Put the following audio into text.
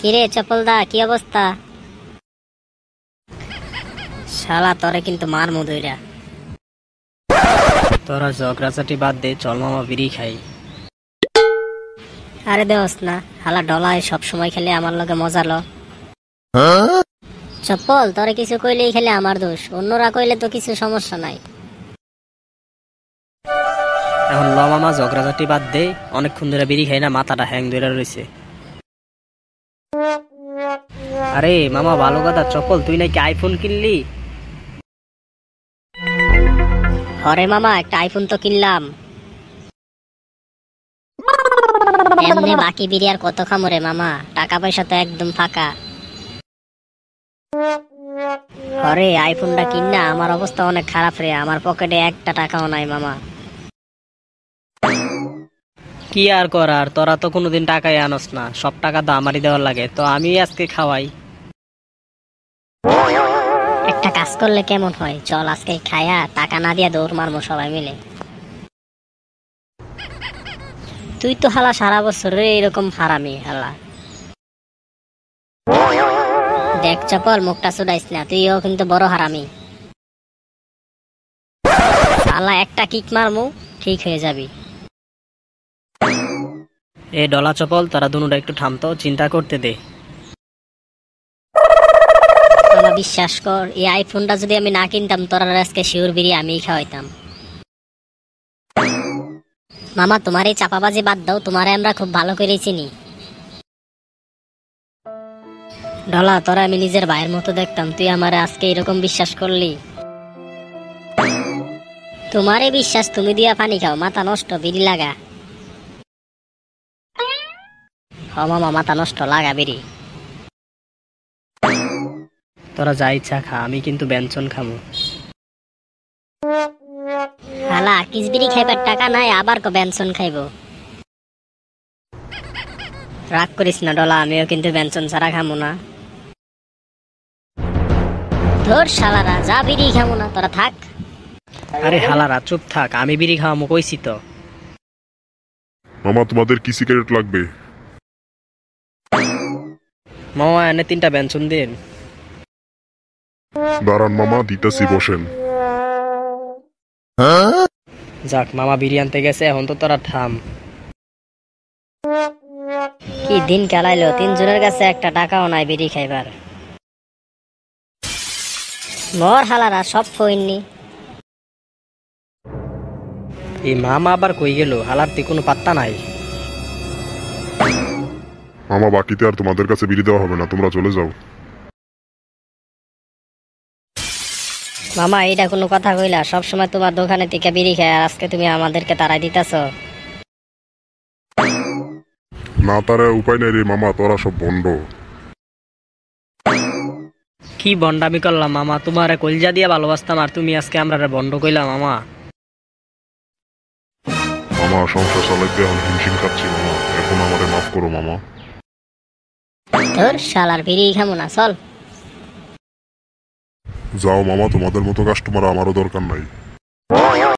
কিরে চপলদা, কি অবস্থা? শালা তোরে কিন্তু মার মুদইরা। তোরা ঝগড়াঝাটি বাদ দে, চল মামা বিড়ি খাই। আরে দেওস না, হালা ডলায় সব সময় খেলে আমার লগে মজা ল। চপ্পল, তোরে কিছু কইলেই খেলে আমার দোষ, অন্যরা কইলে তো কিছু সমস্যা নাই। এখন ল মামা ঝগড়াঝাটি বাদ দে, অনেকক্ষণ ধরে বিড়ি খাই না, মাথাটা হ্যাং ধরে রয়েছে। আরে মামা ভালো কথা, চপল তুই নাকি আইফোন কিনলি? হরে মামা, একটা আইফোন তো কিনলাম। এমনি বাকি বিড়ি আর কত খামো রে মামা, টাকা পয়সা তো একদম ফাঁকা। হরে আইফোনটা কিন না, আমার অবস্থা অনেক খারাপ রে, আমার পকেটে একটা টাকাও নাই মামা। কি আর করার, তোরা তো কোনোদিন টাকাই আনস না, সব টাকা তো আমারই দেওয়ার লাগে, তো আমি আজকে খাওয়াই। একটা কাজ করলে কেমন হয়, চল আজকে খায়া টাকা না দিয়া দৌড় মারবো সবাই মিলে। তুই তো হালা সারা বছর রে এরকম হারামি হালা। দেখ চপল, মুখটা চুদাইস না, তুইও কিন্তু বড় হারামি। হালা একটা কিক মারমু, ঠিক হয়ে যাবি। এ ডলা চপল, তোরা দুনুটা একটু থামতো, চিন্তা করতে দে। মামা বিশ্বাস কর, এই আইফোনটা যদি আমি না কিনতাম, তোরা আজকে শিওর বিড়ি আমিই খাওয়াইতাম। মামা তোমার এই চাপাবাজি বাদ দাও, তোমারে আমরা খুব ভালো করে চিনি। ডলা, তোরা আমি নিজের ভাইয়ের মতো দেখতাম, তুই আমারে আজকে এরকম বিশ্বাস করলি? তোমারে বিশ্বাস, তুমি দিয়া পানি খাও, মাথা নষ্ট, বিড়ি লাগা। হ মামা, মাথা নষ্ট, লাগা বিড়ি। তোরা যা ইচ্ছা খা, আমি কিন্তু ব্যঞ্জন খামো। হালা কিস বিড়ি খাইবার টাকা নাই, আবার কো বেনসন খাইব। রাগ করিস না ডলা, আমিও কিন্তু বেনসন ছাড়া খামো না। ধর শালারা, যা বিড়ি খামো না, তোরা থাক। আরে হালারা চুপ থাক, আমি বিড়ি খাওয়ামো কইছি তো। মামা তোমাদের কি সিগারেট লাগবে? মামা এনে 3টা ব্যঞ্জন দিন। দাঁড়ান মামা, দিতেছি, বসেন। যাক মামা বিড়ি আনতে গেছে, এখন তো তোরা থাম। কি দিন কালাইলো, 3 জনের কাছে একটা টাকাও নাই বিড়ি খাইবার। মর হালারা, সব ফইননি। এই মামা আবার কই গেল, হালার তে কোনো পাত্তা নাই। মামা বাকিতে আর তোমাদের কাছে বিড়ি দেওয়া হবে না, তোমরা চলে যাও। মামা এইটা কোনো কথা কইলা? সবসময় তোমার দোকানে থেকে বিড়ি খায়, আর আজকে তুমি আমাদেরকে তাড়াই দিতেছ। না তারা উপায় নাই রে মামা, তোরা সব বন্ড। কি বন্ডামি করলাম মামা, তোমার কলজা দিয়ে ভালোবাসতাম, আর তুমি আজকে আমরা বন্ড কইলাম মামা। মামা সংসার চালাইতে এখন হিমশিম খাচ্ছি মামা, এখন আমারে মাফ করো মামা। ধর শালার, বিড়ি খামো না, চল। যাও মামা, তোমাদের মতো কাস্টমার আমারও দরকার নাই।